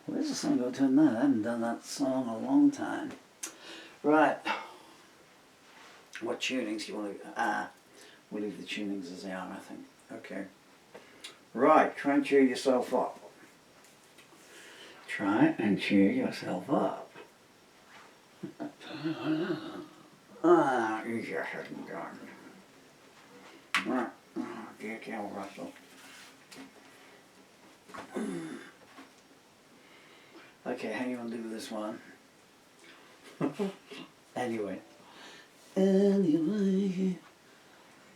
Where's the song go to now? I haven't done that song in a long time. Right. What tunings do you want to... we'll leave the tunings as they are, I think. Okay. Right, try and cheer yourself up. Try and cheer yourself up. Easier said than done. Right. Dear Cal Russell. Okay, how you want to do this one? Anyway. You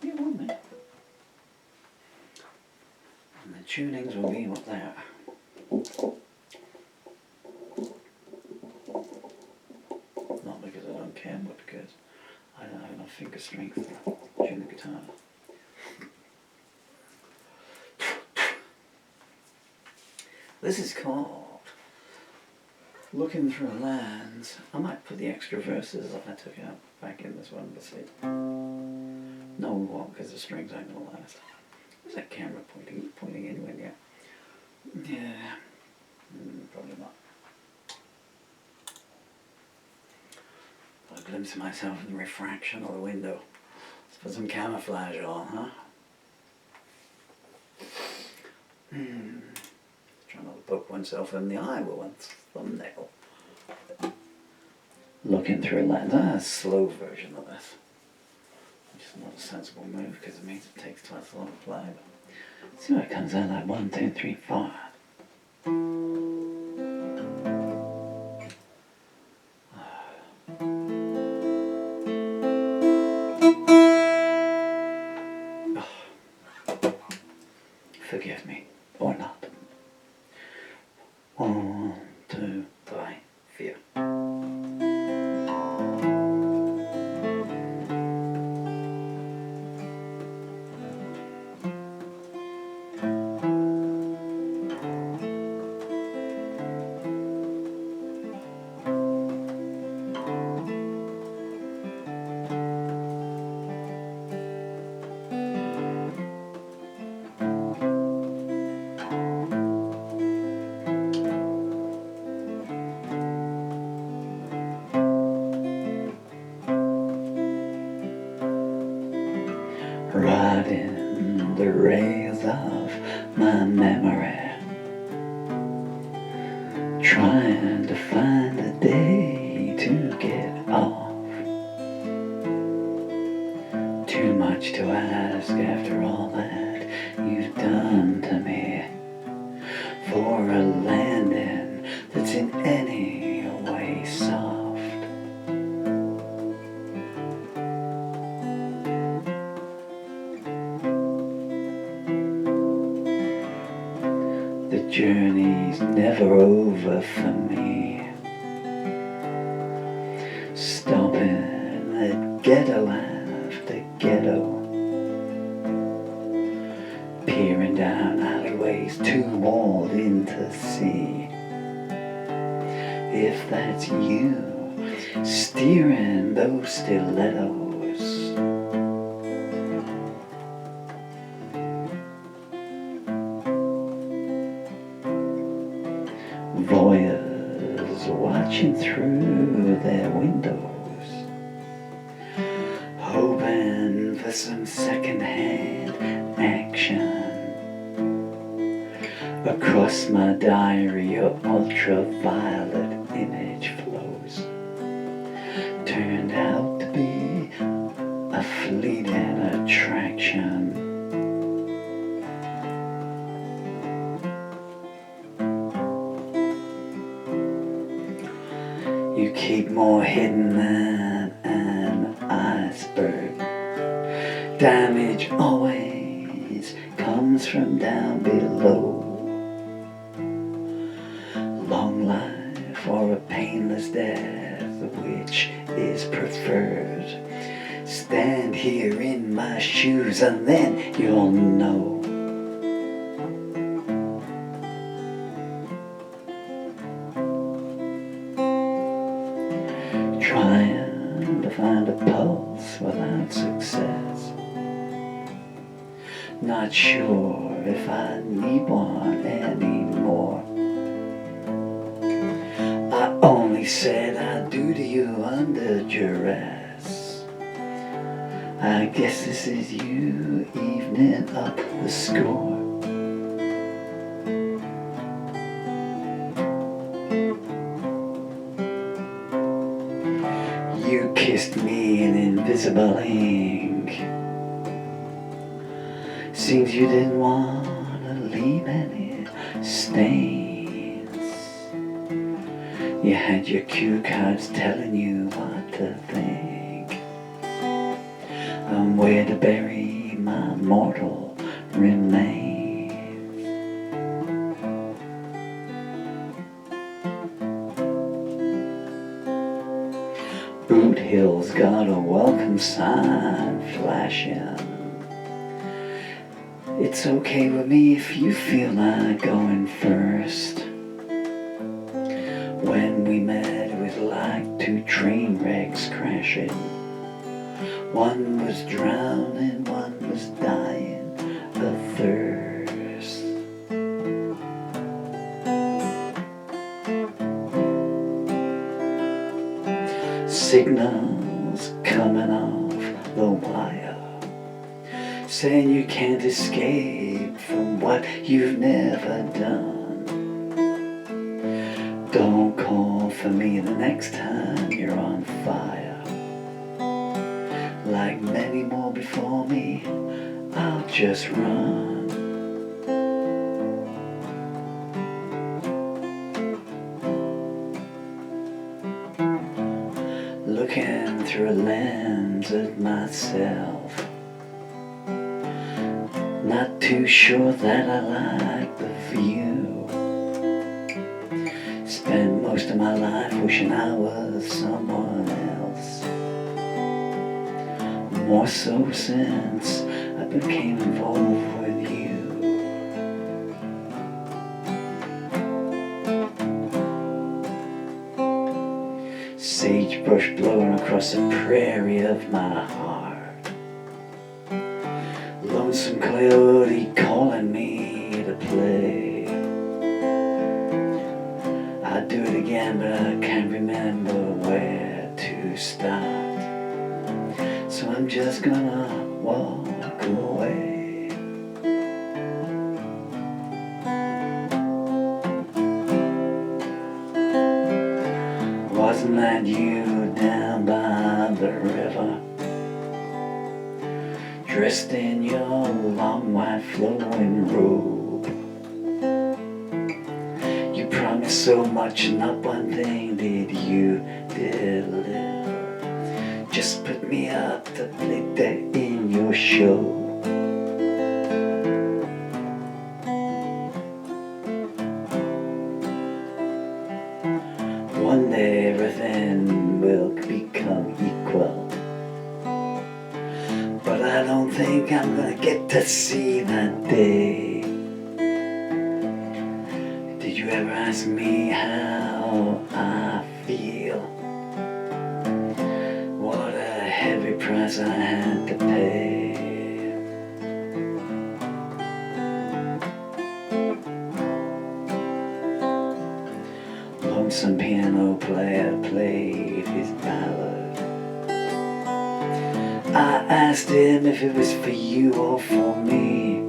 want me? And the tunings will be what they are. Not because I don't care, but because I don't have enough finger strength to tune the guitar. This is called Lookin Thru A Lens. I might put the extra verses that I took out back in this one, but see. No, we won't, because the strings aren't going to last. Where's that camera pointing? Pointing anywhere near? Yeah. Probably not. Got a glimpse of myself in the refraction of the window. Let's put some camouflage on, huh? Try not to poke oneself in the eye with one's thumbnail. Looking Thru A Lens. A slow version of this. Which is not a sensible move because it means it takes twice as long to play. But let's see what comes out like 1, 2, 3, 4. Forgive me, or not. 1, 2, 3, 4. Riding the rails of my memory, trying to find a day to get off. Too much to ask after all that you've done to me, for a landing that's in any way soft. The journey's never over for me. Stopping at ghetto after ghetto, peering down alleyways too walled in to see. If that's you, steering those stilettos. Voyeurs watching through their windows, hoping for some second-hand action. Across my diary, your ultraviolet image flows. Turned out to be a fleeting attraction. You keep more hidden than an iceberg. Damage always comes from down below. Long life or a painless death, which is preferred? Stand here in my shoes and then you'll know. Trying to find a pulse without success. Not sure if I need one anymore. only said I do to you under duress. I guess this is you evening up the score. You kissed me in invisible ink. Seems you didn't want to leave any stains. You had your cue cards telling you what to think, and where to bury my mortal remains. Boot Hill's got a welcome sign flashing. It's okay with me if you feel like going first. When we met, it was like two train wrecks crashing. One was drowning, one was dying of thirst. Signals coming off the wire, saying you can't escape from what you've never done. Don't call for me the next time you're on fire. Like many more before me, I'll just run. Looking through a lens at myself, not too sure that I like the view. Spent most of my life wishing I was someone else, more so since I became involved with you. Sagebrush blowing across the prairie of my heart, lonesome coyote calling me to play. I'd do it again, but I can't remember where to start, so I'm just gonna walk away. Wasn't that you down by the river, dressed in your long white flowing robe? You promised so much, not one thing did you deliver. Just put me up to play that in your show. One day everything will become equal, but I don't think I'm gonna get to see that day. Did you ever ask me how I feel? What a heavy price I had to pay. Lonesome piano player played his ballad. I asked him if it was for you or for me.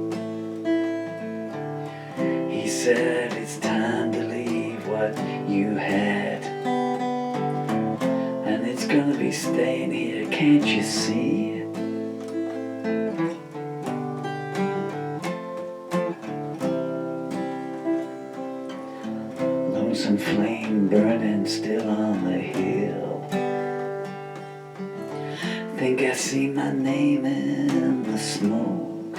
He said it's time to leave what you had, and it's gonna be staying here, can't you see? Some flame burning still on the hill. Think I see my name in the smoke.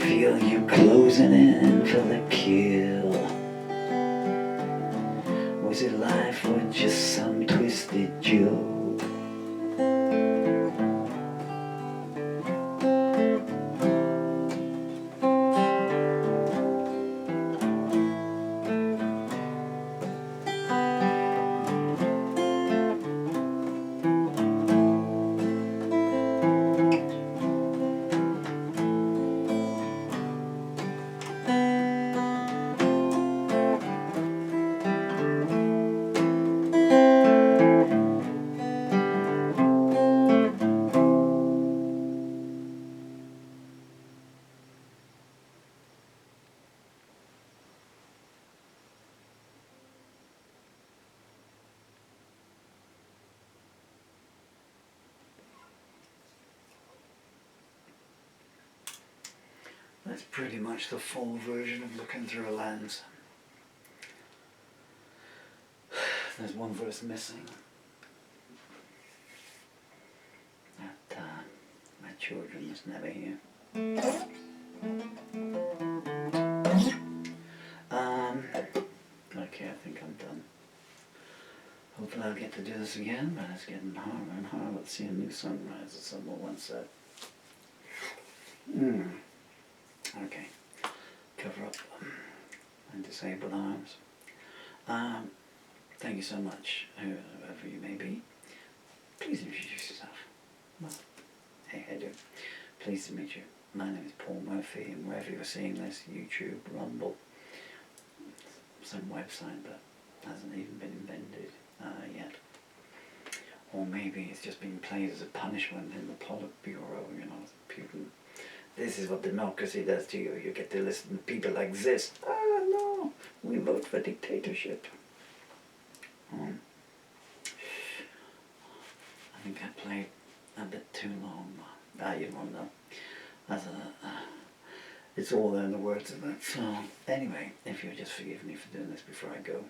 Feel you closing in for the kill. Was it life or just some twisted joke? That's pretty much the full version of Looking Through a Lens. There's one verse missing. That my children must never hear. Okay, I think I'm done. Hopefully I'll get to do this again, but it's getting harder and harder to see a new sunrise, as someone once said. Okay, cover up and disabled arms. Thank you so much, whoever you may be. Please introduce yourself. Well, hey, how you doing? Pleased to meet you. My name is Paul Murphy, and wherever you're seeing this, YouTube, Rumble, some website that hasn't even been invented yet. Or maybe it's just being played as a punishment in the Politburo, you know, Putin. This is what democracy does to you. You get to listen to people like this. Ah, no, we vote for dictatorship. I think I played a bit too long. You won't know. It's all there in the words of that song. Anyway, if you'll just forgive me for doing this before I go.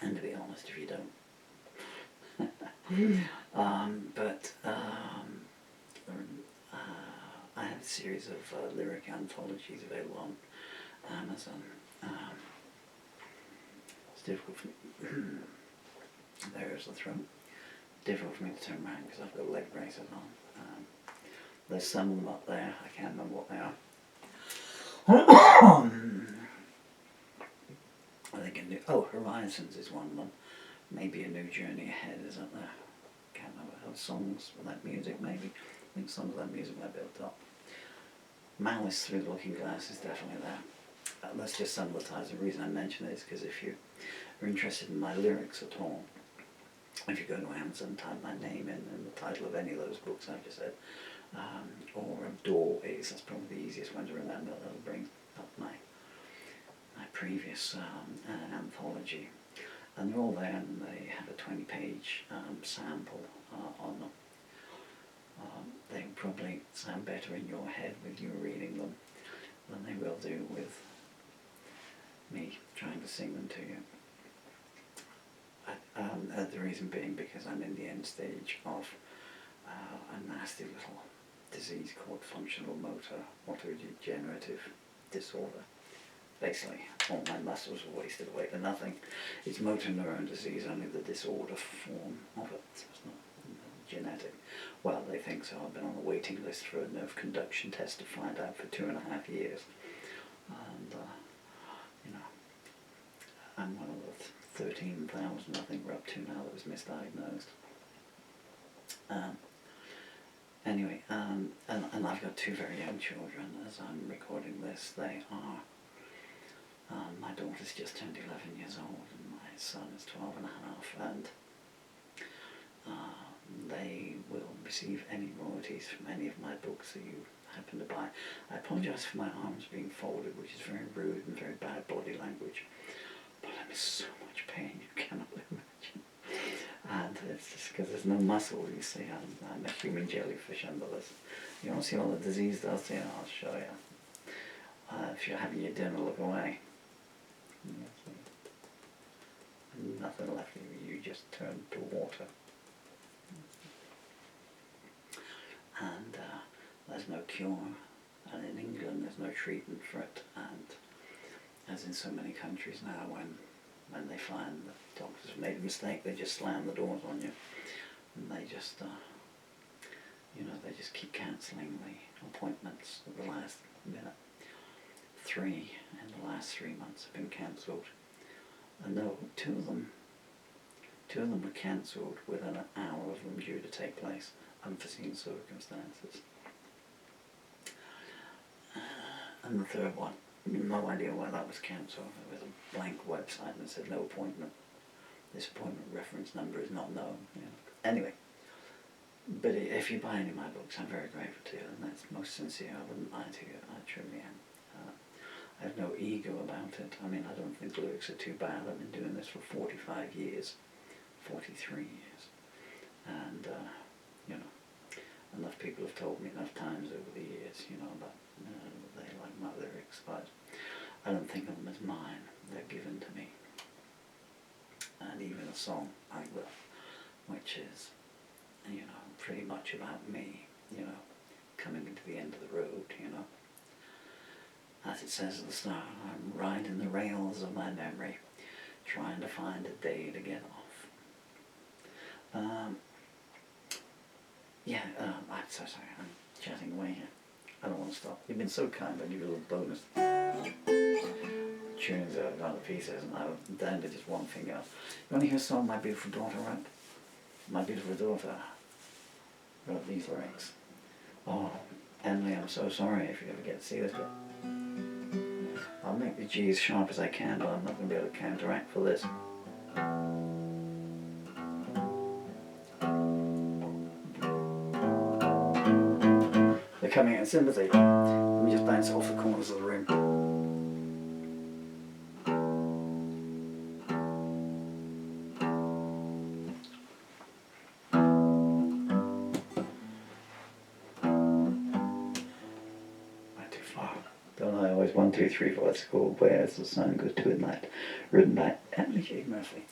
And to be honest, if you don't. I have a series of lyric anthologies available on Amazon. It's difficult for me. There's the throat. Difficult for me to turn around because I've got leg braces on. There's some of them up there. I can't remember what they are. I think Horizons is one of them. Maybe A New Journey Ahead is up there. Can't remember. Songs with that music, maybe. I think songs with that music might be up top. Malice Through the Looking Glass is definitely there. That's just some of the titles. The reason I mention it is because if you are interested in my lyrics at all, if you go to Amazon, type my name in and the title of any of those books I've just said, or Doorways, that's probably the easiest one to remember. That'll bring up my previous anthology. And they're all there, and they have a 20-page sample on them. They probably sound better in your head with you reading them than they will do with me trying to sing them to you. The reason being because I'm in the end stage of a nasty little disease called functional motor autodegenerative disorder. Basically, all my muscles are wasted away to nothing. It's motor neuron disease, only the disorder form of it. So it's not genetic. Well, they think so. I've been on the waiting list for a nerve conduction test to find out for 2.5 years. And, you know, I'm one of the 13,000 I think we're up to now that was misdiagnosed. Anyway, and I've got 2 very young children as I'm recording this. They are, my daughter's just turned 11 years old and my son is 12 and a half, and they will receive any royalties from any of my books that you happen to buy. I apologise for my arms being folded, which is very rude and very bad body language, but I'm in so much pain you cannot imagine. And it's just because there's no muscle, you see. I'm a human jellyfish under this. You want to see all the disease does to you? I'll show you. If you're having your dinner, look away. Nothing left of you, you just turn to water. And there's no cure, and in England there's no treatment for it, and as in so many countries now, when they find the doctors have made a mistake, they just slam the doors on you, and they just, they just keep cancelling the appointments at the last minute. 3 in the last 3 months have been cancelled, and no, 2 of them were cancelled within an hour of them due to take place, unforeseen circumstances. And the 3rd one, no idea why that was cancelled. It was a blank website and it said no appointment. This appointment reference number is not known. You know. Anyway, but if you buy any of my books, I'm very grateful to you, and that's most sincere. I wouldn't lie to you. I truly am. I have no ego about it. I mean, I don't think the lyrics are too bad. I've been doing this for 45 years, 43 years, and enough people have told me enough times over the years, that they my lyrics, but I don't think of them as mine. They're given to me. And even a song I will, which is, you know, pretty much about me, you know, coming into the end of the road, you know. As it says at the start, I'm riding the rails of my memory, trying to find a day to get off. I'm so sorry, I'm chatting away here. I don't want to stop. You've been so kind, I'll give you a little bonus. Tunes out of other pieces, and I'm down to just one finger. You want to hear a song My Beautiful Daughter wrote? My Beautiful Daughter wrote these lyrics. Oh, Emily, I'm so sorry if you ever get to see this, but I'll make the G as sharp as I can, but I'm not going to be able to counteract for this. They're coming out in sympathy. Let me just bounce off the corners of the room. Don't I always 1, 2, 3, 4 school where's the sun goes to at night, written by Emily J. Murphy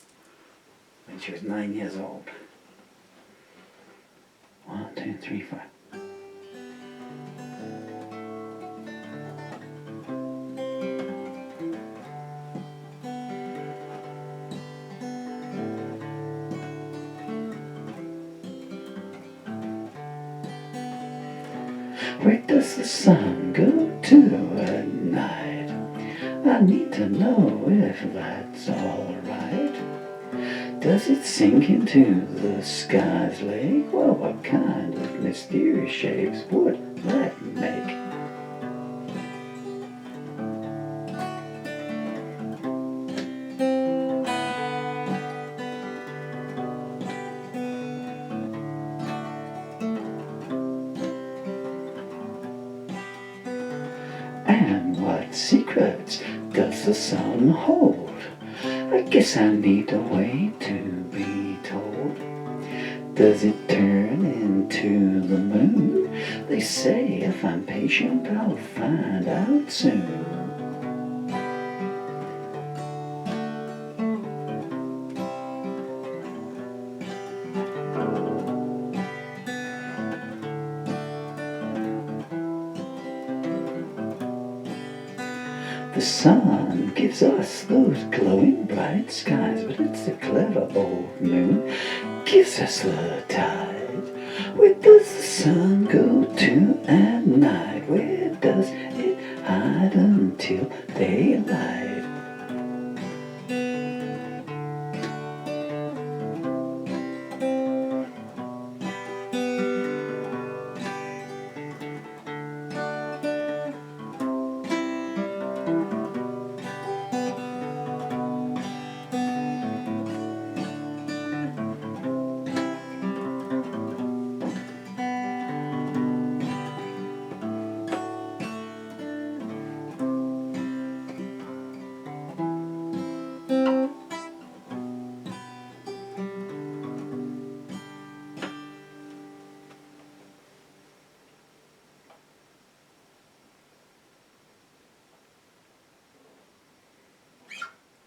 when she was 9 years old. 1, 2, 3, 4. Where does the sun go to at night? I need to know if that's alright. Does it sink into the sky's lake? Well, what kind of mysterious shapes would that make? And what secrets does the sun hold? I guess I need to wait to be told. Does it turn into the moon? They say if I'm patient I'll find out soon. The sun gives us those glowing bright skies, but it's the clever old moon gives us the tide. Where does the sun go to at night? Where does it hide until daylight?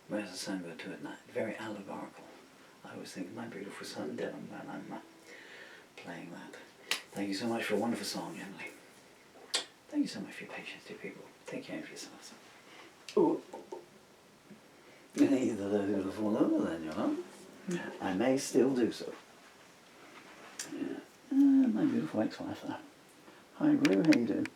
Where's the sun go to at night? Very allegorical. I always think of my beautiful son Devon when I'm playing that. Thank you so much for a wonderful song, Emily. Thank you so much for your patience, dear people. Take care of yourselves. Oh, either they're going to fall over then, you know. I may still do so. Yeah. My beautiful ex-wife there. Hi, Rue, how you doing?